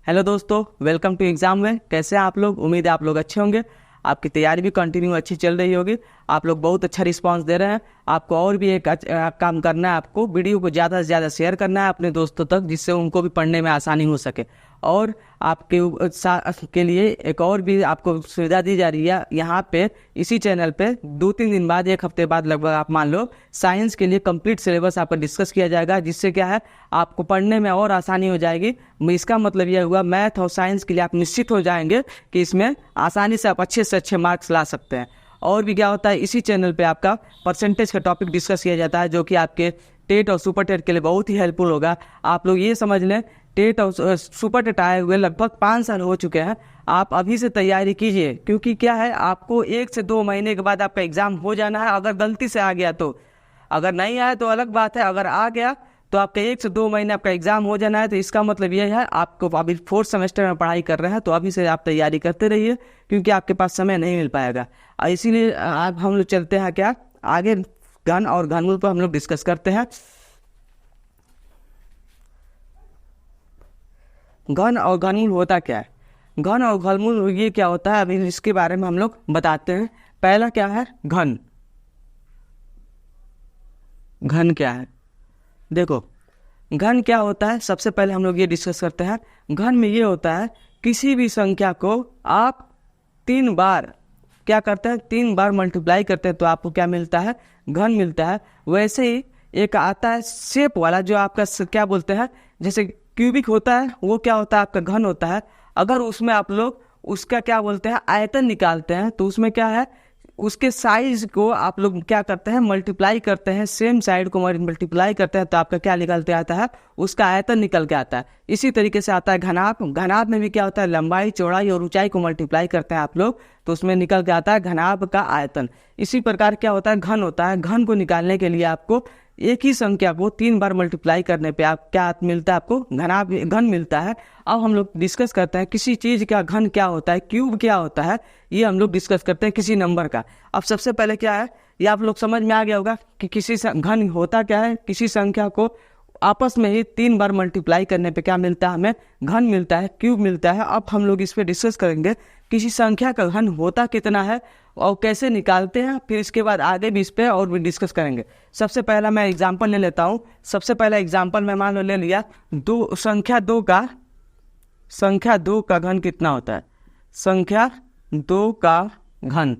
Hello दोस्तों, welcome to exam में। कैसे हैं आप लोग? उम्मीद है आप लोग अच्छे होंगे। आपकी तैयारी भी कंटिन्यू अच्छी चल रही होगी। आप लोग बहुत अच्छा रिस्पांस दे रहे हैं। आपको और भी एक काम करना है। आपको वीडियो को ज़्यादा से ज़्यादा शेयर करना है अपने दोस्तों तक, जिससे उनको भी पढ़ने में आसानी हो सके। और आपके के लिए एक और भी आपको सुविधा दी जा रही है यहाँ पे। इसी चैनल पे 2-3 दिन बाद, एक हफ्ते बाद लगभग, आप मान लो, साइंस के लिए कंप्लीट सिलेबस आपका डिस्कस किया जाएगा, जिससे क्या है आपको पढ़ने में और आसानी हो जाएगी। इसका मतलब यह हुआ, मैथ और साइंस के लिए आप निश्चित हो जाएंगे कि इसमें आसानी से आप अच्छे से अच्छे मार्क्स ला सकते हैं। और भी क्या होता है, इसी चैनल पे आपका परसेंटेज का टॉपिक डिस्कस किया जाता है, जो कि आपके टेट और सुपर टेट के लिए बहुत ही हेल्पफुल होगा। आप लोग ये समझ लें, टेट और सुपर टेट आए हुए लगभग 5 साल हो चुके हैं। आप अभी से तैयारी कीजिए, क्योंकि क्या है, आपको 1 से 2 महीने के बाद आपका एग्ज़ाम हो जाना है। अगर गलती से आ गया तो, अगर नहीं आया तो अलग बात है। अगर आ गया तो आपका 1 से 2 महीने आपका एग्जाम हो जाना है। तो इसका मतलब यह है, आपको अभी 4th सेमेस्टर में पढ़ाई कर रहे हैं, तो अभी से आप तैयारी करते रहिए, क्योंकि आपके पास समय नहीं मिल पाएगा। इसीलिए आप हम लोग चलते हैं क्या आगे, घन और घनमूल पर हम लोग डिस्कस करते हैं। घन और घनमूल होता क्या है? घन और घनमूल ये क्या होता है, अभी इसके बारे में हम लोग बताते हैं। पहला क्या है? घन। घन क्या है? देखो, घन क्या होता है, सबसे पहले हम लोग ये डिस्कस करते हैं। घन में ये होता है, किसी भी संख्या को आप 3 बार क्या करते हैं, 3 बार मल्टीप्लाई करते हैं, तो आपको क्या मिलता है? घन मिलता है। वैसे ही एक आता है शेप वाला, जो आपका क्या बोलते हैं, जैसे क्यूबिक होता है, वो क्या होता है, आपका घन होता है। अगर उसमें आप लोग उसका क्या बोलते हैं, आयतन निकालते हैं, तो उसमें क्या है, उसके साइज को आप लोग क्या करते हैं, मल्टीप्लाई करते हैं, सेम साइड को मल्टीप्लाई करते हैं, तो आपका क्या निकल के आता है, उसका आयतन निकल के आता है। इसी तरीके से आता है घनाभ। घनाभ में भी क्या होता है, लंबाई, चौड़ाई और ऊंचाई को मल्टीप्लाई करते हैं आप लोग, तो उसमें निकल के आता है घनाभ का आयतन। इसी प्रकार क्या होता है, घन होता है। घन को निकालने के लिए आपको एक ही संख्या को 3 बार मल्टीप्लाई करने पे आप क्या मिलता है, आपको घन मिलता है। अब हम लोग डिस्कस करते हैं किसी चीज़ का घन क्या होता है, क्यूब क्या होता है, ये हम लोग डिस्कस करते हैं किसी नंबर का। अब सबसे पहले क्या है, ये आप लोग समझ में आ गया होगा कि घन होता क्या है। किसी संख्या को आपस में ही 3 बार मल्टीप्लाई करने पे क्या मिलता है, हमें घन मिलता है, क्यूब मिलता है। अब हम लोग इस पे डिस्कस करेंगे किसी संख्या का घन होता कितना है और कैसे निकालते हैं। फिर इसके बाद आगे भी इस पे और भी डिस्कस करेंगे। सबसे पहला मैं एग्जांपल ले लेता हूँ। सबसे पहला एग्जांपल मैं मान लो ले लिया, संख्या दो का घन कितना होता है। संख्या 2 का घन,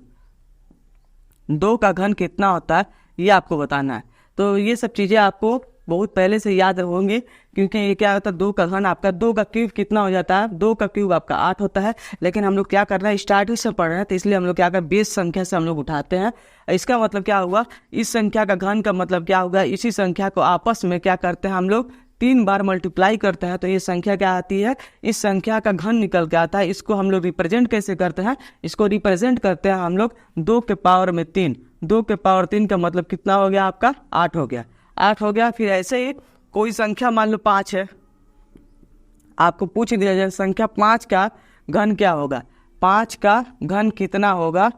2 का घन कितना होता है, ये आपको बताना है। तो ये सब चीज़ें आपको बहुत पहले से याद होंगी, क्योंकि ये क्या होता है, 2 का घन आपका 2 का क्यूब कितना हो जाता है, 2 का क्यूब आपका 8 होता है। लेकिन हम लोग क्या कर रहे हैं, स्टार्टिंग से पढ़ रहे हैं, तो इसलिए हम लोग क्या कर बेस संख्या से हम लोग उठाते हैं। इसका मतलब क्या हुआ, इस संख्या का घन का मतलब क्या होगा, इसी संख्या को आपस में क्या करते हैं, हम लोग 3 बार मल्टीप्लाई करते हैं, तो ये संख्या क्या आती है, इस संख्या का घन निकल के आता है। इसको हम लोग रिप्रेजेंट कैसे करते हैं, इसको रिप्रेजेंट करते हैं हम लोग 2 के पावर में 3। 2 के पावर 3 का मतलब कितना हो गया, आपका 8 हो गया। 8 हो गया। फिर ऐसे ही कोई संख्या मान लो 5 है, आपको पूछ दिया जाए संख्या 5 का घन क्या होगा। 5 का घन कितना होगा,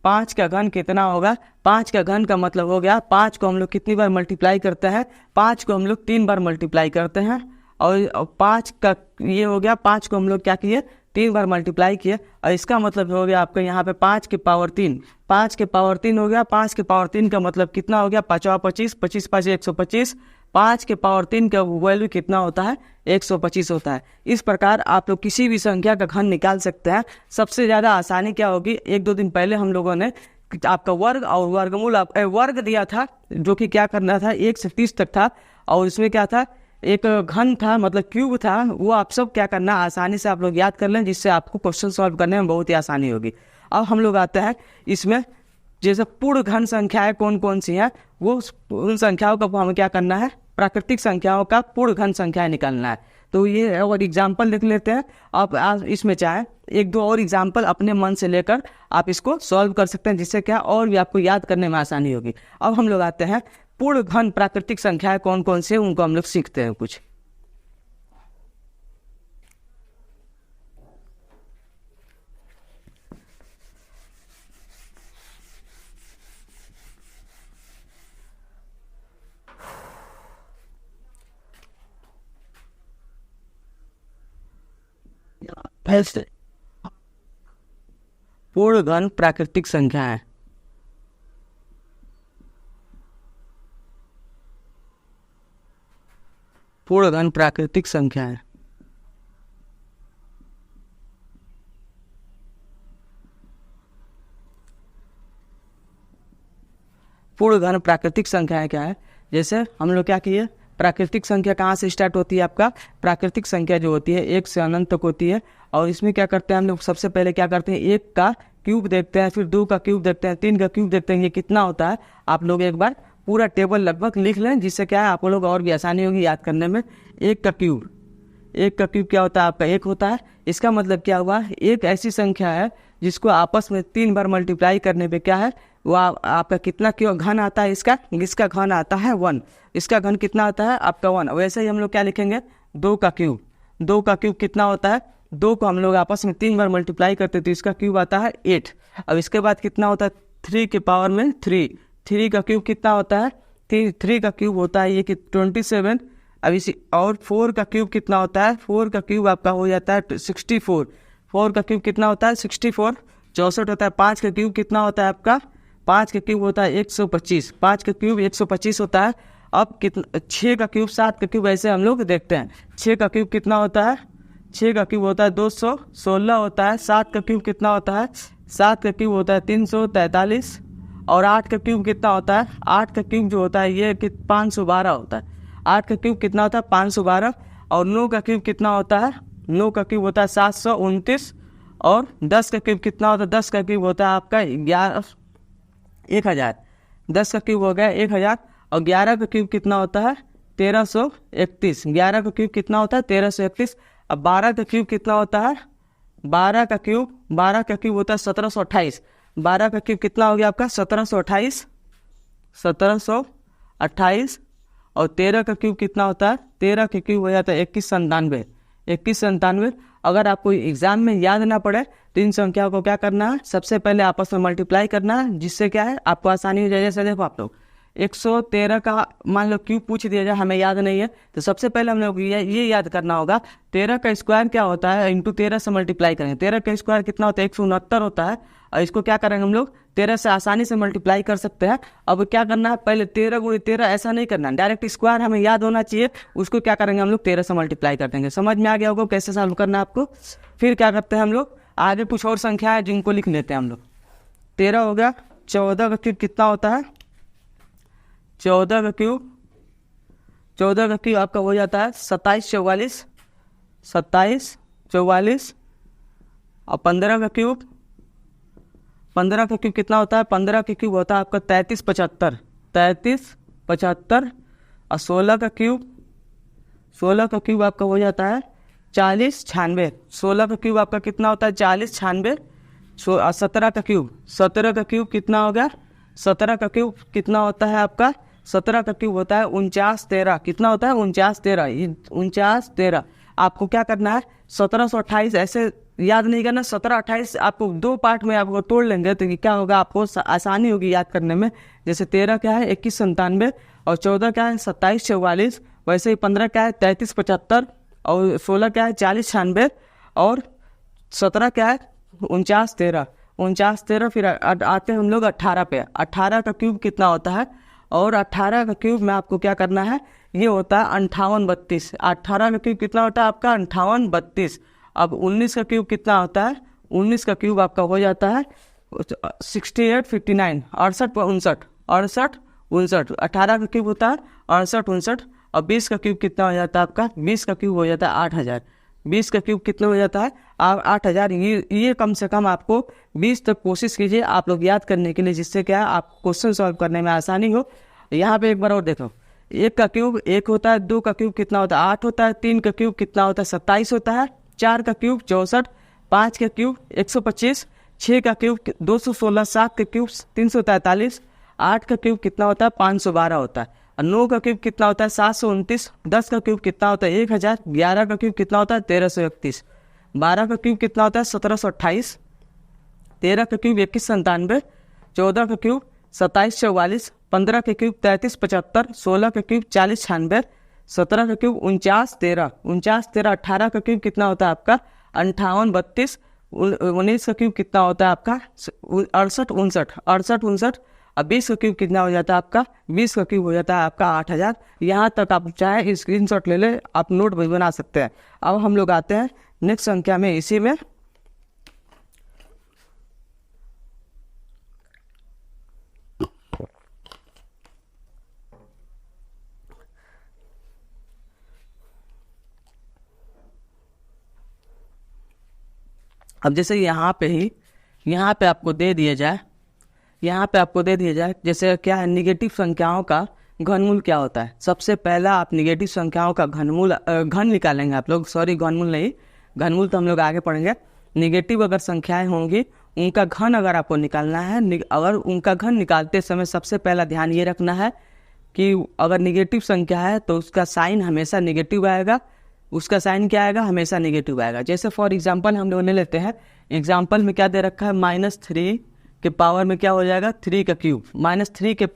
5 का घन कितना होगा। 5 का घन का मतलब हो गया, 5 को हम लोग कितनी बार मल्टीप्लाई करते हैं, 5 को हम लोग 3 बार मल्टीप्लाई करते हैं। और 5 का ये हो गया, 5 को हम लोग क्या किए, 3 बार मल्टीप्लाई किए। और इसका मतलब हो गया आपका यहाँ पे 5 के पावर 3, 5 के पावर 3 हो गया। 5 के पावर 3 का मतलब कितना हो गया, 5 25, 25 5 125। 5 के पावर 3 का वैल्यू कितना होता है, 125 होता है। इस प्रकार आप लोग किसी भी संख्या का घन निकाल सकते हैं। सबसे ज़्यादा आसानी क्या होगी, 1-2 दिन पहले हम लोगों ने आपका वर्ग और वर्गमूल वर्ग दिया था, जो कि क्या करना था, 1 से 30 तक था। और इसमें क्या था, एक घन था, मतलब क्यूब था। वो आप सब क्या करना, आसानी से आप लोग याद कर लें, जिससे आपको क्वेश्चन सॉल्व करने में बहुत ही आसानी होगी। अब हम लोग आते हैं इसमें, जैसे पूर्ण घन संख्याएं कौन कौन सी हैं, वो उन संख्याओं का हमें क्या करना है, प्राकृतिक संख्याओं का पूर्ण घन संख्याएं निकालना है। तो ये और एग्जाम्पल लिख लेते हैं। आप इसमें चाहे 1-2 और एग्जाम्पल अपने मन से लेकर आप इसको सॉल्व कर सकते हैं, जिससे क्या और भी आपको याद करने में आसानी होगी। अब हम लोग आते हैं पूर्ण घन प्राकृतिक संख्याएं कौन कौन से, उनको हम लोग सीखते हैं कुछ। पूर्ण घन प्राकृतिक संख्या है। पूर्ण घन प्राकृतिक संख्या है। पूर्ण घन प्राकृतिक संख्या क्या है? जैसे हम लोग क्या किए, प्राकृतिक संख्या कहाँ से स्टार्ट होती है? आपका प्राकृतिक संख्या जो होती है 1 से अनंत तक होती है। और इसमें क्या करते हैं हम लोग, सबसे पहले क्या करते हैं, 1 का क्यूब देखते हैं, फिर 2 का क्यूब देखते हैं, 3 का क्यूब देखते हैं, ये कितना होता है। आप लोग एक बार पूरा टेबल लगभग लिख लें, जिससे क्या है आप लोग और भी आसानी होगी याद करने में। 1 का क्यूब क्या होता है? आपका 1 होता है। इसका मतलब क्या हुआ, एक ऐसी संख्या है जिसको आपस में 3 बार मल्टीप्लाई करने पे क्या है वो आपका कितना क्यों घन आता है? इसका घन आता है 1। इसका घन कितना आता है? आपका 1। वैसे ही हम लोग क्या लिखेंगे, 2 का क्यूब कितना होता है? 2 को हम लोग आपस में 3 बार मल्टीप्लाई करते तो इसका क्यूब आता है 8। अब इसके बाद कितना होता है? 3 के पावर में 3 का क्यूब कितना होता है? 3 का क्यूब होता है ये कि 27। अब इसी और 4 का क्यूब कितना होता है? 4 का क्यूब आपका हो जाता है 64। 4 का क्यूब कितना होता है? 64, 64 होता है। 5 का क्यूब कितना होता है आपका? 5 का क्यूब होता है 125। 5 का क्यूब 125 होता है। अब कितना, 6 का क्यूब, 7 का क्यूब, ऐसे हम लोग देखते हैं। 6 का क्यूब कितना होता है? 6 का क्यूब होता है 216 होता है। 7 का क्यूब कितना होता है? 7 का क्यूब होता है 343। और 8 का क्यूब कितना होता है? 8 का क्यूब जो होता है ये 512 होता है। 8 का क्यूब कितना होता है? 512। और 9 का क्यूब कितना होता है? 9 का क्यूब होता है 729। और 10 का क्यूब कितना होता है? 10 का क्यूब होता है आपका 1000। 10 का क्यूब हो गया 1000। और 11 का क्यूब कितना होता है? 1331। 11 का क्यूब कितना होता है? 1331। अब 12 का क्यूब कितना होता है? 12 का क्यूब होता है 1728। 12 का क्यूब कितना हो गया आपका? 1728। और 13 का क्यूब कितना होता है? 13 का क्यूब हो जाता है 2197। अगर आपको एग्जाम में याद ना पड़े तो इन संख्याओं को क्या करना है, सबसे पहले आपस में मल्टीप्लाई करना है, जिससे क्या है आपको आसानी हो जाए। जैसे देखो आप लोग 113 का मान लो क्यूब पूछ दिया जाए, हमें याद नहीं है, तो सबसे पहले हम लोग ये याद करना होगा 13 का स्क्वायर क्या होता है, इंटू 13 से मल्टीप्लाई करेंगे। 13 का स्क्वायर कितना होता है? 169 होता है। और इसको क्या करेंगे हम लोग 13 से आसानी से मल्टीप्लाई कर सकते हैं। अब क्या करना है, पहले 13 गुणे 13 ऐसा नहीं करना, डायरेक्ट स्क्वायर हमें याद होना चाहिए। उसको क्या करेंगे हम लोग 13 से मल्टीप्लाई कर देंगे। समझ में आ गया होगा कैसे सॉल्व करना है आपको। फिर क्या करते हैं हम लोग, आगे कुछ और संख्या है जिनको लिख लेते हैं हम लोग। 13 हो गया। 14 का क्यूब कितना होता है? 14 का क्यूब आपका हो जाता है 2744। और 15 का क्यूब कितना होता है? 15 का क्यूब होता है आपका 3375। और 16 का क्यूब आपका हो जाता है 4096। 16 का क्यूब आपका कितना होता है? 4096। 17 का क्यूब कितना हो गया? 17 का क्यूब कितना होता है आपका? 17 का क्यूब होता है 4913। कितना होता है? 4913। आपको क्या करना है 1728 ऐसे याद नहीं करना, 1728 आपको 2 पार्ट में आपको तोड़ लेंगे तो क्या होगा, आपको आसानी होगी याद करने में। जैसे 13 क्या है 2197 और 14 क्या है 2744, वैसे ही 15 क्या है 3375 और 16 क्या है 4096 और 17 क्या है 4913। फिर आते हैं हम लोग 18 पे। 18 का क्यूब कितना होता है? और 18 का क्यूब में आपको क्या करना है, ये होता है 5832। 18 का क्यूब कितना होता है आपका? 5832। अब 19 का क्यूब कितना होता है? 19 का क्यूब आपका हो जाता है 6859। 68 18 का क्यूब होता है 68 और 20 का क्यूब कितना हो जाता है आपका? 20 का क्यूब हो जाता है 8000। 20 का क्यूब कितना हो जाता है? 8000। ये कम से कम आपको 20 तक कोशिश कीजिए आप लोग याद करने के लिए, जिससे क्या आप क्वेश्चन सॉल्व करने में आसानी हो। यहाँ पे एक बार और देखो, 1 का क्यूब 1 होता है, 2 का क्यूब कितना होता है? 8 होता है, 3 का क्यूब कितना होता है? 27 होता है, 4 का क्यूब 64, 5 का क्यूब 125, 6 का क्यूब 216, 7 का क्यूब 343, 8 का क्यूब कितना होता है? 512 होता है। 9 का क्यूब कितना होता है? 729, 10 का क्यूब कितना होता है? 1000, 11 का क्यूब कितना होता है? 1331, 12 का क्यूब कितना होता है? 1728, 13 का क्यूब 2197, 14 का क्यूब 2744, 15 का क्यूब 3375, 16 का क्यूब 4096, 17 का क्यूब 4913, 18 का क्यूब कितना होता है आपका? 58 32 19 का क्यूब कितना होता है आपका 68 59 68 59 अब 20 का क्यूब कितना हो जाता है आपका 20 का क्यूब हो जाता है आपका 8000। यहाँ तक आप चाहे स्क्रीनशॉट ले ले, आप नोट भी बना सकते हैं। अब हम लोग आते हैं नेक्स्ट संख्या में। इसी में अब जैसे यहाँ पे आपको दे दिया जाए, जैसे क्या है, निगेटिव संख्याओं का घनमूल क्या होता है। सबसे पहला आप निगेटिव संख्याओं का घनमूल घन निकालेंगे आप लोग, सॉरी घनमूल नहीं, घनमूल तो हम लोग आगे पढ़ेंगे। निगेटिव अगर संख्याएं होंगी उनका घन अगर आपको निकालना है, अगर उनका घन निकालते समय सबसे पहला ध्यान ये रखना है कि अगर निगेटिव संख्या है तो उसका साइन हमेशा निगेटिव आएगा, उसका साइन क्या आएगा, हमेशा नेगेटिव आएगा। जैसे फॉर एग्जांपल हम लोग ले लेते हैं, एग्जांपल में क्या दे रखा है, -3 के पावर में क्या हो जाएगा 3 का क्यूब, -3 के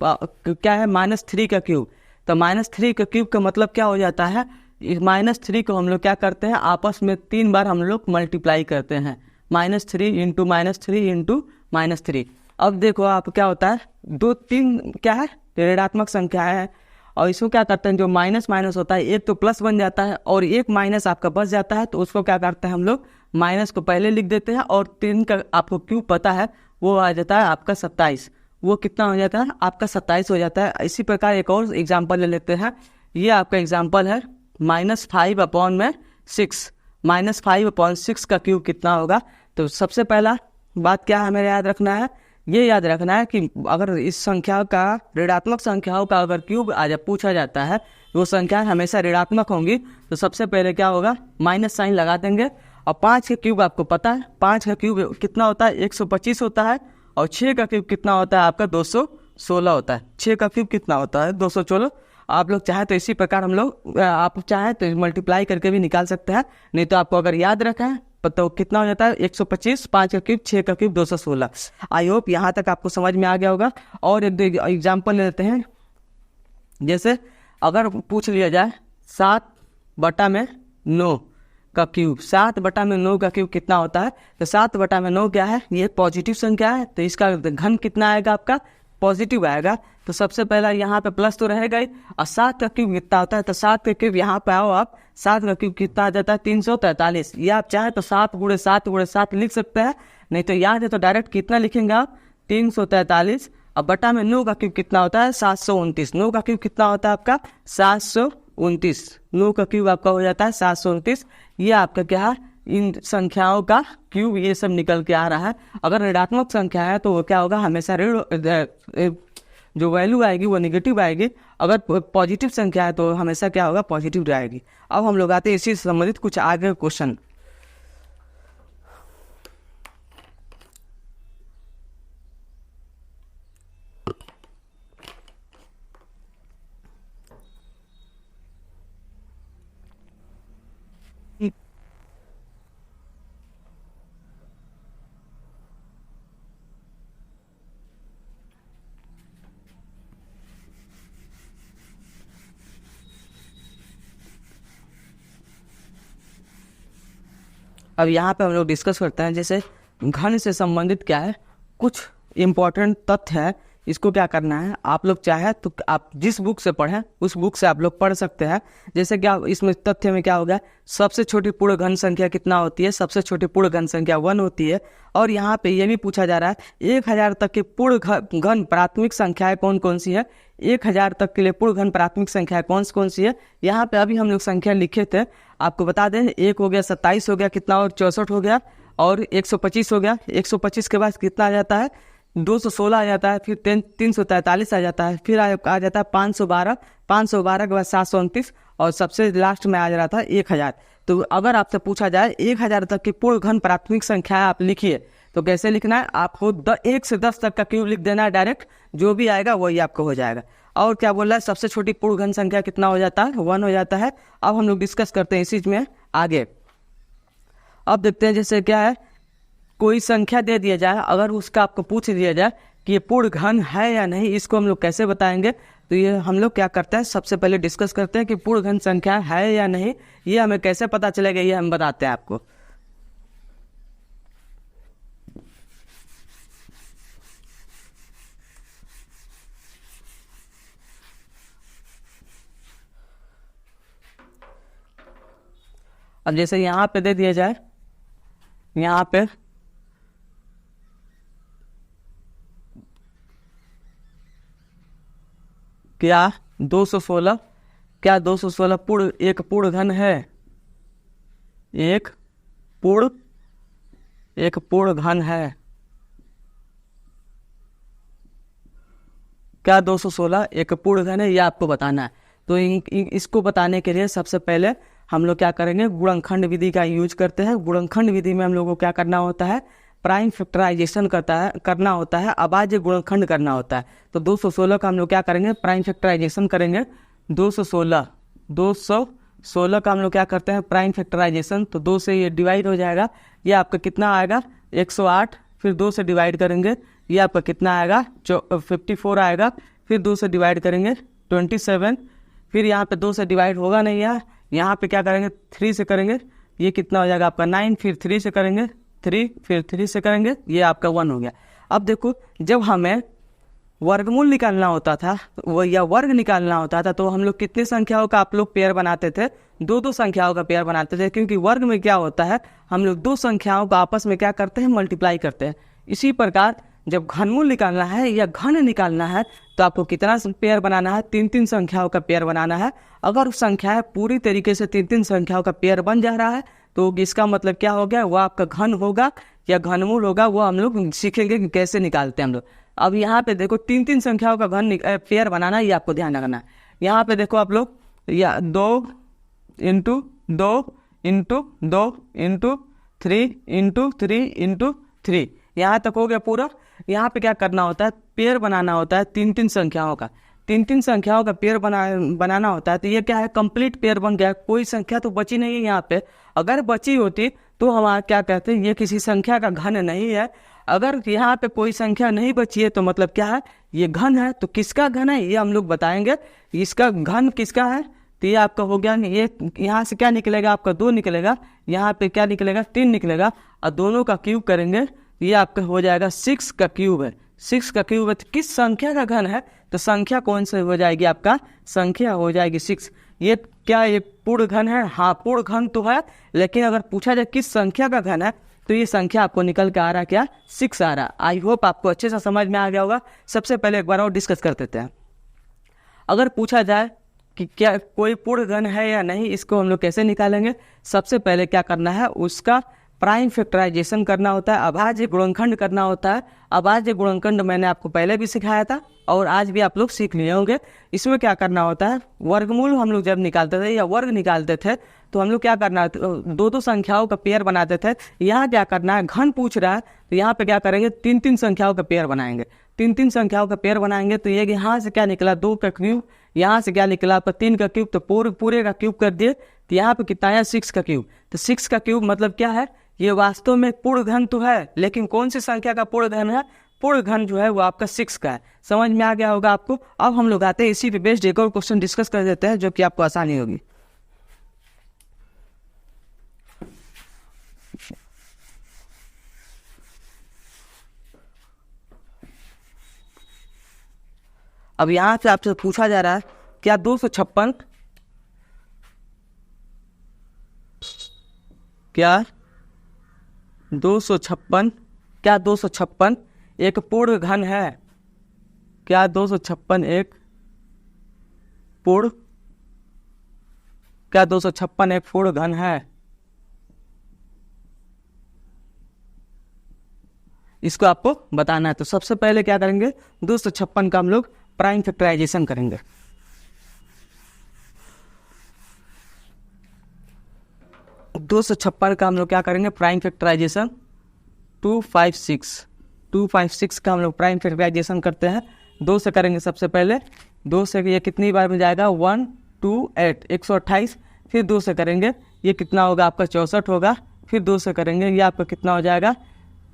क्या है -3 का क्यूब। तो -3 का क्यूब का मतलब क्या हो जाता है, -3 को हम लोग क्या करते हैं आपस में 3 बार हम लोग मल्टीप्लाई करते हैं, -3 इंटू -3 इंटू -3। अब देखो आप क्या होता है, 2 3 क्या है ऋणात्मक संख्या है, और इसको क्या करते हैं, जो माइनस माइनस होता है एक तो प्लस बन जाता है और एक माइनस आपका बच जाता है, तो उसको क्या करते हैं हम लोग माइनस को पहले लिख देते हैं और 3 का आपको क्यों पता है वो आ जाता है आपका 27। वो कितना हो जाता है आपका 27 हो जाता है। इसी प्रकार एक और एग्जाम्पल ले लेते हैं, ये आपका एग्जाम्पल है -5/6, -5/6 का क्यूब कितना होगा। तो सबसे पहला बात क्या हमें याद रखना है, ये याद रखना है कि अगर इस संख्या का ऋणात्मक संख्याओं का अगर क्यूब आज पूछा जाता है, वो संख्या हमेशा ऋणात्मक होंगी, तो सबसे पहले क्या होगा माइनस साइन लगा देंगे। और 5 का क्यूब आपको पता है, 5 का क्यूब कितना होता है 125 होता है, और 6 का क्यूब कितना होता है आपका 216 होता है। 6 का क्यूब कितना होता है 216। आप लोग चाहे तो इसी प्रकार हम लोग आप चाहे तो मल्टीप्लाई करके भी निकाल सकते हैं, नहीं तो आपको अगर याद रखा है तो कितना हो जाता है 125, 5 का क्यूब 6 का क्यूब 216। आई होप यहाँ तक आपको समझ में आ गया होगा। और एक एग्जाम्पल ले लेते हैं, जैसे अगर पूछ लिया जाए 7/9 का क्यूब, 7/9 का क्यूब कितना होता है, तो 7/9 क्या है, ये पॉजिटिव संख्या है, तो इसका घन कितना आएगा आपका पॉजिटिव आएगा। तो सबसे पहला यहाँ पे प्लस तो रहेगा ही, और 7 का क्यूब कितना होता है, तो 7 का क्यूब यहाँ पे आओ आप, 7 का क्यूब कितना आ जाता है 343। ये आप चाहे तो 7 × 7 × 7 लिख सकते हैं, नहीं तो याद है तो डायरेक्ट कितना लिखेंगे आप 343। अब बटा में 9 का क्यूब कितना होता है 729। 9 का क्यूब कितना होता है आपका 729। 9 का क्यूब आपका हो जाता है 729। ये आपका क्या है, इन संख्याओं का क्यूब ये सब निकल के आ रहा है। अगर ऋणात्मक संख्या है तो वो क्या होगा, हमेशा ऋण जो वैल्यू आएगी वो निगेटिव आएगी, अगर पॉजिटिव संख्या है तो हमेशा क्या होगा पॉजिटिव आएगी। अब हम लोग आते हैं इसी से संबंधित कुछ आगे क्वेश्चन। अब यहाँ पे हम लोग डिस्कस करते हैं, जैसे घन से संबंधित क्या है कुछ इम्पोर्टेंट तथ्य है, इसको क्या करना है आप लोग चाहे तो आप जिस बुक से पढ़ें उस बुक से आप लोग पढ़ सकते हैं। जैसे क्या इसमें तथ्य में क्या हो गया, सबसे छोटी पूर्ण घन संख्या कितना होती है, सबसे छोटी पूर्ण घन संख्या 1 होती है। और यहाँ पे ये भी पूछा जा रहा है 1000 तक की पूर्ण घन प्राथमिक संख्याएं कौन कौन सी है, 1000 तक के लिए पूर्ण घन प्राथमिक संख्या कौन सी है। यहाँ पे अभी हम लोग संख्या लिखे थे, आपको बता दें 1 हो गया, 27 हो गया, कितना और 64 हो गया, और 125 हो गया। 125 के बाद कितना आ जाता है 216 आ जाता है, फिर 343 आ जाता है, फिर आ जाता है 512, 512 के बाद 729, और सबसे लास्ट में आ जा रहा था 1000। तो अगर आपसे पूछा जाए 1000 तक की पूर्ण घन प्राथमिक संख्या आप लिखिए, तो कैसे लिखना है आपको 1 से 10 तक का क्यूब लिख देना है, डायरेक्ट जो भी आएगा वही आपको हो जाएगा। और क्या बोल रहा है, सबसे छोटी पूर्ण घन संख्या कितना हो जाता है 1 हो जाता है। अब हम लोग डिस्कस करते हैं इसी में आगे। अब देखते हैं जैसे क्या है, कोई संख्या दे दिया जाए, अगर उसका आपको पूछ दिया जाए कि ये पूर्ण घन है या नहीं, इसको हम लोग कैसे बताएंगे। तो ये हम लोग क्या करते हैं, सबसे पहले डिस्कस करते हैं कि पूर्ण घन संख्या है या नहीं, ये हमें कैसे पता चलेगा, ये हम बताते हैं आपको। अब जैसे यहाँ पे दे दिया जाए, यहाँ पे क्या 216, क्या 216 पूर्ण एक पूर्ण घन है, एक पूर्ण घन है। क्या 216 एक पूर्ण घन है, ये आपको बताना है। तो इसको बताने के लिए सबसे पहले हम लोग क्या करेंगे, गुणनखंड विधि का यूज करते हैं। गुणनखंड विधि में हम लोग को क्या करना होता है, प्राइम फैक्टराइजेशन करना होता है, अभाज्य गुणनखंड करना होता है। तो 216 का हम लोग क्या करेंगे, प्राइम फैक्टराइजेशन करेंगे। 216 का हम लोग क्या करते हैं, प्राइम फैक्टराइजेशन। तो 2 से ये डिवाइड हो जाएगा, ये आपका कितना आएगा 108, फिर 2 से डिवाइड करेंगे, ये आपका कितना आएगा 54 आएगा, फिर 2 से डिवाइड करेंगे 27, फिर यहाँ पे 2 से डिवाइड होगा नहीं है, यहाँ पे क्या करेंगे 3 से करेंगे, ये कितना हो जाएगा आपका 9, फिर 3 से करेंगे 3, फिर 3 से करेंगे, ये आपका 1 हो गया। अब देखो जब हमें वर्गमूल निकालना होता था वो या वर्ग निकालना होता था, तो हम लोग कितनी संख्याओं का आप लोग पेयर बनाते थे, 2 संख्याओं का पेयर बनाते थे, क्योंकि वर्ग में क्या होता है, हम लोग 2 संख्याओं का आपस में क्या करते हैं, मल्टीप्लाई करते हैं। इसी प्रकार जब घनमूल निकालना है या घन निकालना है, तो आपको कितना पेयर बनाना है, 3 संख्याओं का पेयर बनाना है। अगर संख्याएं पूरी तरीके से 3 संख्याओं का पेयर बन जा रहा है, तो इसका मतलब क्या हो गया, वह आपका घन होगा या घनमूल होगा। वो हम लोग सीखेंगे कि कैसे निकालते हैं हम लोग। अब यहाँ पे देखो 3 संख्याओं का घन पेयर बनाना है, ये आपको ध्यान रखना है। यहाँ पे देखो आप लोग, या 2 into 2 into 2 into 3 into 3 into 3, यहाँ तक हो गया पूरा। यहाँ पे क्या करना होता है, पेयर बनाना होता है 3 संख्याओं का, 3 संख्याओं का पेयर बनाना होता है। तो ये क्या है, कंप्लीट पेयर बन गया, कोई संख्या तो बची नहीं है यहाँ पे। अगर बची होती तो हम क्या कहते हैं, ये किसी संख्या का घन नहीं है। अगर यहाँ पे कोई संख्या नहीं बची है तो मतलब क्या है, ये घन है। तो किसका घन है ये हम लोग बताएंगे, इसका घन किसका है। तो ये आपका हो गया, ये यहाँ से क्या निकलेगा आपका 2 निकलेगा, यहाँ पे क्या निकलेगा 3 निकलेगा, और दोनों का क्यूब करेंगे, ये आपका हो जाएगा 6 का क्यूब है। 6 का क्यूब है, तो किस संख्या का घन है, तो संख्या कौन सी हो जाएगी, आपका संख्या हो जाएगी 6। ये क्या ये पूर्ण घन है, हाँ पूर्ण घन तो है, लेकिन अगर पूछा जाए किस संख्या का घन है, तो ये संख्या आपको निकल के आ रहा है क्या, 6 आ रहा। आई होप आपको अच्छे से समझ में आ गया होगा। सबसे पहले एक बार और डिस्कस कर देते हैं। अगर पूछा जाए कि क्या कोई पूर्ण घन है या नहीं, इसको हम लोग कैसे निकालेंगे। सबसे पहले क्या करना है, उसका प्राइम फैक्टराइजेशन करना होता है, अभाज्य गुणनखंड करना होता है। अभाज्य गुणनखंड मैंने आपको पहले भी सिखाया था और आज भी आप लोग सीख लिए होंगे। इसमें क्या करना होता है, वर्गमूल हम लोग जब निकालते थे या वर्ग निकालते थे, तो हम लोग क्या करना, 2 संख्याओं का पेयर बनाते थे। यहाँ क्या करना है, घन पूछ रहा है, तो यहाँ पे क्या करेंगे, 3 संख्याओं का पेयर बनाएंगे। 3 संख्याओं का पेयर बनाएंगे, तो ये यहाँ से क्या निकला 2 का क्यूब, यहाँ से क्या निकला आपका 3 का क्यूब, तो पूरे का क्यूब कर दिए, तो यहाँ पे कितना आया 6 का क्यूब। तो 6 का क्यूब मतलब क्या है, ये वास्तव में पूर्ण घन तो है, लेकिन कौन सी संख्या का पूर्ण घन है, पूर्ण घन जो है वो आपका 6 का है। समझ में आ गया होगा आपको। अब हम लोग आते हैं इसी पे बेस्ड एक और क्वेश्चन डिस्कस कर देते हैं, जो कि आपको आसानी होगी। अब यहाँ से आपसे पूछा जा रहा है, क्या 256 क्या 256 एक पूर्ण घन है, क्या 256 एक पूर्ण, क्या 256 एक पूर्ण घन है। इसको आपको बताना है। तो सबसे पहले क्या करेंगे, 256 का हम लोग प्राइम फैक्टराइजेशन करेंगे। 256 का हम लोग क्या करेंगे, प्राइम फैक्टराइजेशन 256 का हम लोग प्राइम फैक्टराइजेशन करते हैं। 2 से करेंगे सबसे पहले, 2 से ये कितनी बार में जाएगा 128 128, फिर 2 से करेंगे ये कितना होगा आपका 64 होगा, फिर 2 से करेंगे ये आपका कितना हो जाएगा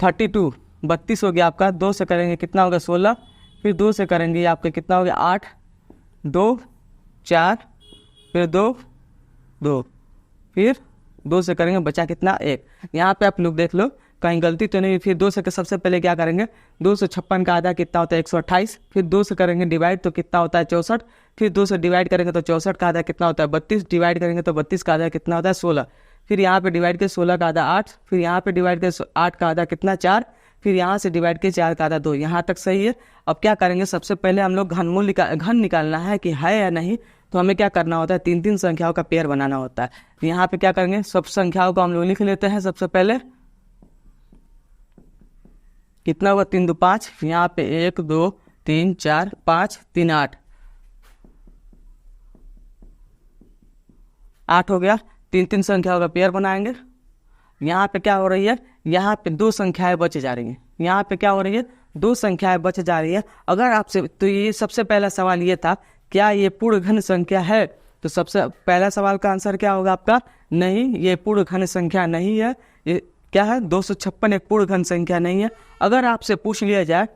32 32 हो गया आपका। 2 से करेंगे कितना होगा 16, फिर 2 से करेंगे ये आपका कितना हो गया 8 2 4, फिर 2 2, फिर 2 से करेंगे बचा कितना 1। यहाँ पे आप लोग देख लो कहीं गलती तो नहीं। फिर 2 से सबसे पहले क्या करेंगे, 256 का आधा कितना होता है 128, फिर 2 से करेंगे डिवाइड तो कितना होता है 64, फिर 2 से डिवाइड करेंगे तो 64 का आधा कितना होता है 32, डिवाइड करेंगे तो 32 का आधा कितना होता है 16, फिर यहाँ पे डिवाइड के 16 का आधा 8, फिर यहाँ पे डिवाइड के 8 का आधा कितना 4, फिर यहाँ से डिवाइड के 4 का आधा 2। यहाँ तक सही है। अब क्या करेंगे, सबसे पहले हम लोग घन निकालना है कि है या नहीं। तो हमें क्या करना होता है, 3 संख्याओं का पेयर बनाना होता है। यहाँ पे क्या करेंगे, सब संख्याओं को हम लोग लिख लेते हैं। सबसे पहले कितना हुआ, 3 2 5, यहाँ पे 1 2 3 4 5 3 8 8 हो गया। 3 संख्याओं का पेयर बनाएंगे। यहाँ पे क्या हो रही है, यहाँ पे 2 संख्याएं बच जा रही हैं। यहाँ पे क्या हो रही है, 2 संख्याएं बच जा रही है। अगर आपसे, तो ये सबसे पहला सवाल ये था, क्या ये पूर्ण घन संख्या है। तो सबसे पहला सवाल का आंसर क्या होगा आपका, नहीं, ये पूर्ण घन संख्या नहीं है। ये क्या है, 256 एक पूर्ण घन संख्या नहीं है। अगर आपसे पूछ लिया जाए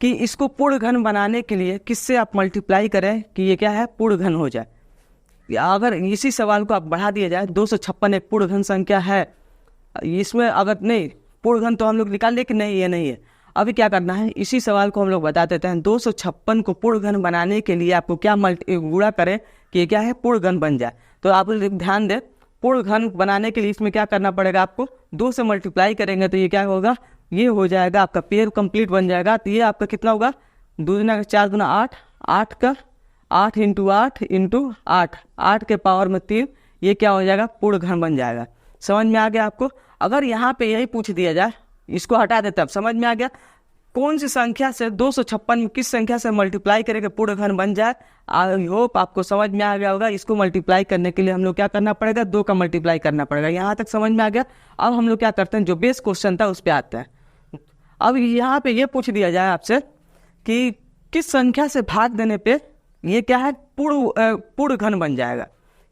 कि इसको पूर्ण घन बनाने के लिए किससे आप मल्टीप्लाई करें कि ये क्या है, पूर्ण घन हो जाए, या अगर इसी सवाल को आप बढ़ा दिया जाए, 256 एक पूर्ण घन संख्या है, इसमें अगर नहीं पूर्ण घन तो हम लोग निकाल ले कि नहीं ये नहीं है। अभी क्या करना है, इसी सवाल को हम लोग बता देते हैं। 256 को पूर्ण घन बनाने के लिए आपको क्या गुणा करें कि ये क्या है, पूर्ण घन बन जाए। तो आप ध्यान दें, पूर्ण घन बनाने के लिए इसमें क्या करना पड़ेगा, आपको 2 से मल्टीप्लाई करेंगे तो ये क्या होगा, ये हो जाएगा आपका पेयर कंप्लीट बन जाएगा। तो ये आपका कितना होगा, 2 दूना 4 दूना 8, 8 का 8 इंटू 8 इंटू 8, 8 के पावर में 3, ये क्या हो जाएगा, पूर्ण घन बन जाएगा। समझ में आ गया आपको। अगर यहाँ पे यही पूछ दिया जाए, इसको हटा देते, अब समझ में आ गया कौन सी संख्या से 256 किस संख्या से मल्टीप्लाई करेंगे पूर्ण घन बन जाए। आई होप आपको समझ में आ गया होगा। इसको मल्टीप्लाई करने के लिए हम लोग क्या करना पड़ेगा, 2 का मल्टीप्लाई करना पड़ेगा। यहाँ तक समझ में आ गया। अब हम लोग क्या करते हैं, जो बेस क्वेश्चन था उस पर आते हैं। अब यहाँ पे ये पूछ दिया जाए आपसे कि किस संख्या से भाग देने पे ये क्या है, पूर्ण घन बन जाएगा।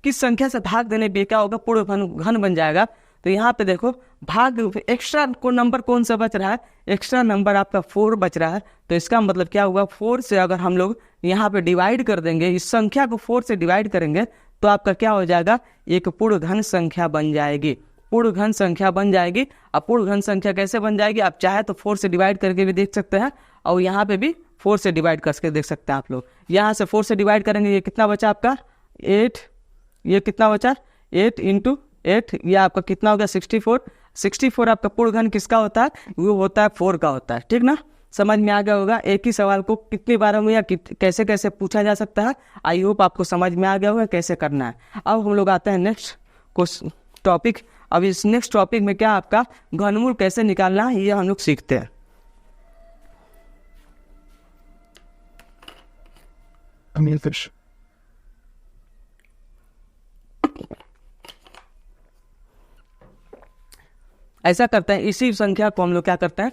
किस संख्या से भाग देने पे क्या होगा, पूर्ण घन बन जाएगा। तो यहाँ पे देखो, भाग एक्स्ट्रा को नंबर कौन सा बच रहा है, एक्स्ट्रा नंबर आपका 4 बच रहा है। तो इसका मतलब क्या हुआ, 4 से अगर हम लोग यहाँ पे डिवाइड कर देंगे, इस संख्या को 4 से डिवाइड करेंगे तो आपका क्या हो जाएगा, एक पूर्ण घन संख्या बन जाएगी। पूर्ण घन संख्या बन जाएगी। अब पूर्ण घन संख्या कैसे बन जाएगी, आप चाहे तो 4 से डिवाइड करके भी देख सकते हैं, और यहाँ पे भी 4 से डिवाइड करके देख सकते हैं आप लोग। यहाँ से 4 से डिवाइड करेंगे, ये कितना बचा आपका 8, ये कितना बचा 8 इंटू 8, ये आपका कितना हो गया 64। 64 आपका पूर्ण घन किसका होता है, वो होता है 4 का होता है। ठीक ना, समझ में आ गया होगा। एक ही सवाल को कितनी बार में या कैसे कैसे पूछा जा सकता है। आई होप आपको समझ में आ गया होगा कैसे करना है। अब हम लोग आते हैं नेक्स्ट टॉपिक। अब इस नेक्स्ट टॉपिक में क्या आपका घनमूल कैसे निकालना है ये हम लोग सीखते हैं। ऐसा करते हैं, इसी संख्या को हम लोग क्या करते हैं,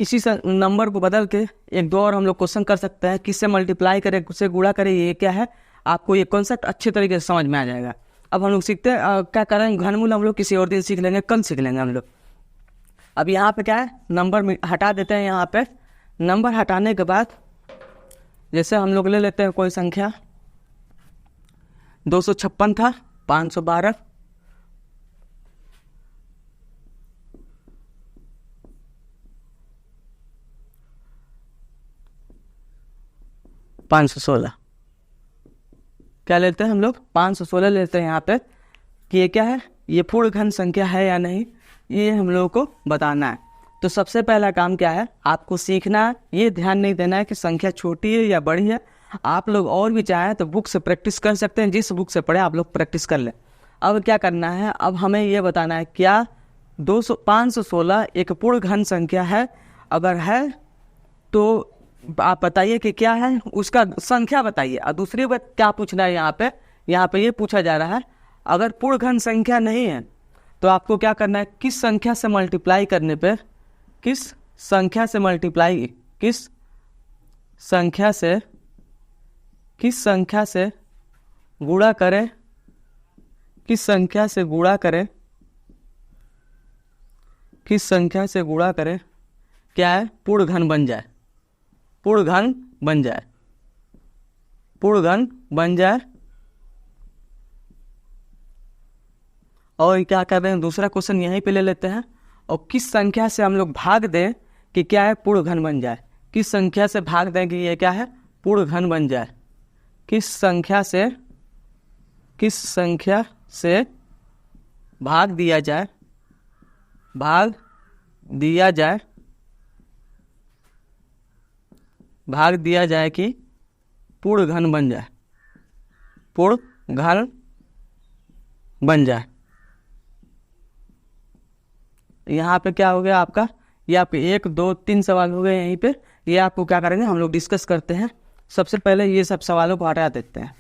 इसी नंबर को बदल के एक दो और हम लोग क्वेश्चन कर सकते हैं। किससे मल्टीप्लाई करें, किससे गुणा करें, ये क्या है, आपको ये कॉन्सेप्ट अच्छे तरीके से समझ में आ जाएगा। अब हम लोग सीखते हैं क्या करेंगे, घनमूल हम लोग किसी और दिन सीख लेंगे, कल सीख लेंगे हम लोग। अब यहाँ पे क्या है, नंबर हटा देते हैं। यहाँ पे नंबर हटाने के बाद जैसे हम लोग ले लेते हैं कोई संख्या, 256 था, 512, 516 क्या लेते हैं हम लोग, 516 लेते हैं यहाँ पे कि ये क्या है, ये पूर्ण घन संख्या है या नहीं, ये हम लोगों को बताना है। तो सबसे पहला काम क्या है, आपको सीखना है, ये ध्यान नहीं देना है कि संख्या छोटी है या बड़ी है। आप लोग और भी चाहें तो बुक से प्रैक्टिस कर सकते हैं, जिस बुक से पढ़े आप लोग प्रैक्टिस कर लें। अब क्या करना है, अब हमें ये बताना है क्या 516 एक पूर्ण घन संख्या है। अगर है तो आप बताइए कि क्या है, उसका संख्या बताइए। और दूसरी बात क्या पूछना है, यहाँ पे ये पूछा जा रहा है, अगर पूर्ण घन संख्या नहीं है तो आपको क्या करना है, किस संख्या से मल्टीप्लाई करने पे, किस संख्या से गुणा करें, किस संख्या से गुणा करें क्या है, पूर्ण घन बन जाए, पूर्ण घन बन जाए। और क्या कर रहे हैं, दूसरा क्वेश्चन यहीं पे ले लेते हैं, और किस संख्या से हम लोग भाग दें कि क्या है, पूर्ण घन बन जाए। किस संख्या से भाग दें कि ये क्या है, पूर्ण घन बन जाए। किस संख्या से भाग दिया जाए, भाग दिया जाए, भाग दिया जाए कि पूर्ण घन बन जाए, पूर्ण घन बन जाए। यहाँ पे क्या हो गया आपका, ये आपके 1 2 3 सवाल हो गए यहीं पे। ये आपको क्या करेंगे हम लोग डिस्कस करते हैं। सबसे पहले ये सब सवालों को हटा देते हैं।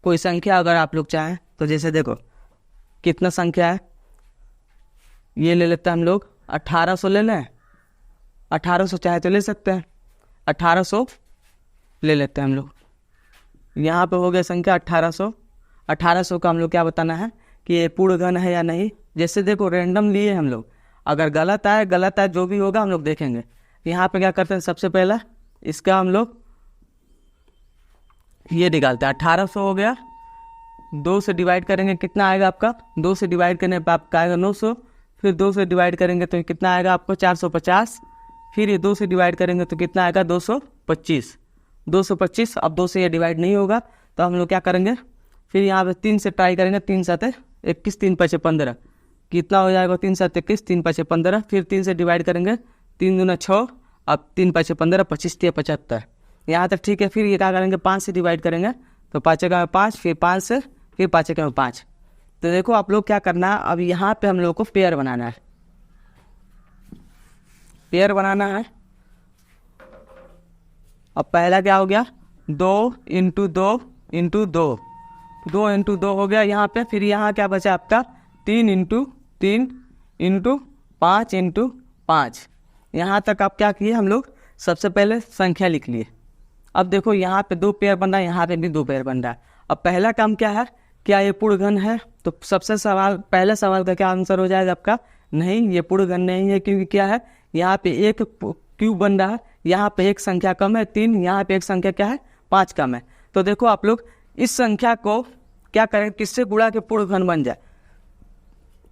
कोई संख्या अगर आप लोग चाहें तो जैसे देखो कितना संख्या है, ये ले लेते हैं हम लोग 1800 ले लें, 1800 चाहे तो ले सकते हैं, 1800 ले लेते हैं हम लोग। यहाँ पे हो गया संख्या 1800। 1800 का हम लोग क्या बताना है कि ये पूर्ण घन है या नहीं। जैसे देखो रैंडम लिए हम लोग, अगर गलत आए जो भी होगा हम लोग देखेंगे। यहाँ पे क्या करते हैं, सबसे पहला इसका हम लोग ये निकालते हैं। 1800 हो गया, 2 से डिवाइड करेंगे कितना आएगा आपका, 2 से डिवाइड करने पर आपका आएगा 900, फिर 2 से डिवाइड करेंगे तो कितना आएगा आपको 450, फिर ये 2 से डिवाइड करेंगे तो कितना आएगा 225। 225 अब 2 से ये डिवाइड नहीं होगा तो हम लोग क्या करेंगे, फिर यहाँ पे 3 से ट्राई करेंगे। 3 7 21, 3 5 15, कितना हो जाएगा 3 7 21, 3 5 15, फिर 3 से डिवाइड करेंगे, 3 दूना 6, अब 3 5 15, 25 3 75, यहाँ तक ठीक है। फिर ये क्या करेंगे 5 से डिवाइड करेंगे तो 5 का 5, फिर 5 से, फिर 5 का 5। तो देखो आप लोग क्या करना है, अब यहाँ पे हम लोग को पेयर बनाना है, पेयर बनाना है। अब पहला क्या हो गया 2 × 2 × 2, 2 × 2 हो गया यहाँ पे। फिर यहाँ क्या बचा आपका 3 × 3 × 5 × 5। यहाँ तक आप क्या किए, हम लोग सबसे पहले संख्या लिख लिए। अब देखो यहाँ पे 2 पेयर बन रहा है, यहाँ पे भी 2 पेयर बन रहा है। अब पहला काम क्या है, क्या ये पूर्ण घन है, तो सबसे पहला सवाल का क्या आंसर हो जाएगा आपका, नहीं ये पूर्ण घन नहीं है, क्योंकि क्या है यहाँ पे एक क्यूब बन रहा है, यहाँ पे एक संख्या कम है 3, यहाँ पे एक संख्या क्या है 5 कम है। तो देखो आप लोग इस संख्या को क्या करें, किससे गुणा के पूर्ण घन बन जाए।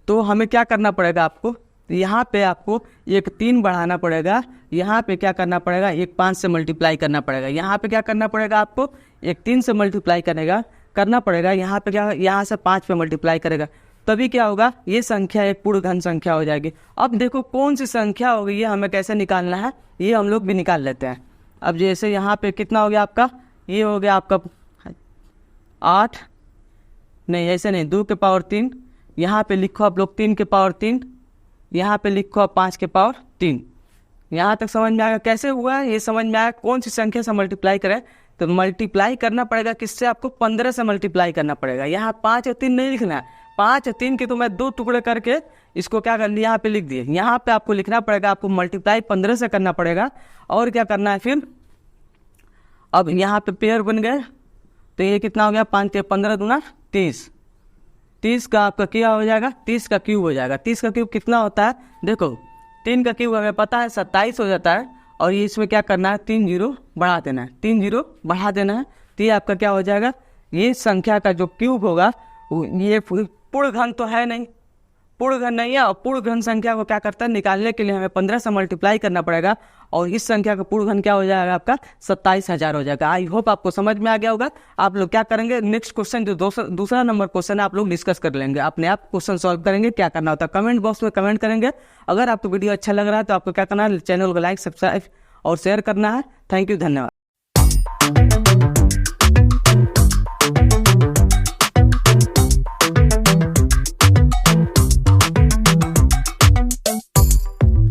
तो हमें क्या करना पड़ेगा आपको, यहाँ पे आपको एक 3 बढ़ाना पड़ेगा, यहाँ पे क्या करना पड़ेगा एक 5 से मल्टीप्लाई करना पड़ेगा, यहाँ पे क्या करना पड़ेगा आपको एक 3 से मल्टीप्लाई करना पड़ेगा, यहाँ पे क्या, यहाँ से 5 पे मल्टीप्लाई करेगा, तभी क्या होगा ये संख्या एक पूर्ण घन संख्या हो जाएगी। अब देखो कौन सी संख्या होगी ये हमें कैसे निकालना है, ये हम लोग भी निकाल लेते हैं। अब जैसे यहाँ पे कितना हो गया आपका, ये हो गया आपका 8, नहीं ऐसे नहीं, 2 के पावर 3, यहाँ पे लिखो आप लोग 3 के पावर 3, यहाँ पे लिखो आप 5 के पावर 3। यहाँ तक समझ में आएगा कैसे हुआ है, ये समझ में आया कौन सी संख्या से मल्टीप्लाई करें। तो मल्टीप्लाई करना पड़ेगा किससे, आपको 15 से मल्टीप्लाई करना पड़ेगा। यहाँ 5 और 3 नहीं लिखना है, 5 और 3 के तो मैं 2 टुकड़े करके इसको क्या कर लिया यहाँ पे लिख दिए। यहाँ पे आपको लिखना पड़ेगा, आपको मल्टीप्लाई 15 से करना पड़ेगा। और क्या करना है फिर, अब यहाँ पे पेयर बन गए तो ये कितना हो गया 5 के 15 दूना 30, 30 का आपका क्या हो जाएगा 30 का क्यूब हो जाएगा। 30 का क्यूब कितना होता है, देखो 3 का क्यूब हमें पता है 27 हो जाता है, और ये इसमें क्या करना है 3 0 बढ़ा देना है, 3 0 बढ़ा देना है, तो ये आपका क्या हो जाएगा, ये संख्या का जो क्यूब होगा ये पूर्ण घन तो है नहीं, पूर्ण घन नहीं है। और पूर्ण घन संख्या को क्या करता है निकालने के लिए हमें 15 से मल्टीप्लाई करना पड़ेगा, और इस संख्या का पूर्ण घन क्या हो जाएगा आपका 27,000 हो जाएगा। आई होप आपको समझ में आ गया होगा। आप लोग क्या करेंगे, नेक्स्ट क्वेश्चन जो दूसरा नंबर क्वेश्चन है आप लोग डिस्कस कर लेंगे, अपने आप क्वेश्चन सॉल्व करेंगे। क्या करना होता है कमेंट बॉक्स में कमेंट करेंगे। अगर आपको वीडियो अच्छा लग रहा है तो आपको क्या करना है, चैनल को लाइक सब्सक्राइब और शेयर करना है। थैंक यू, धन्यवाद।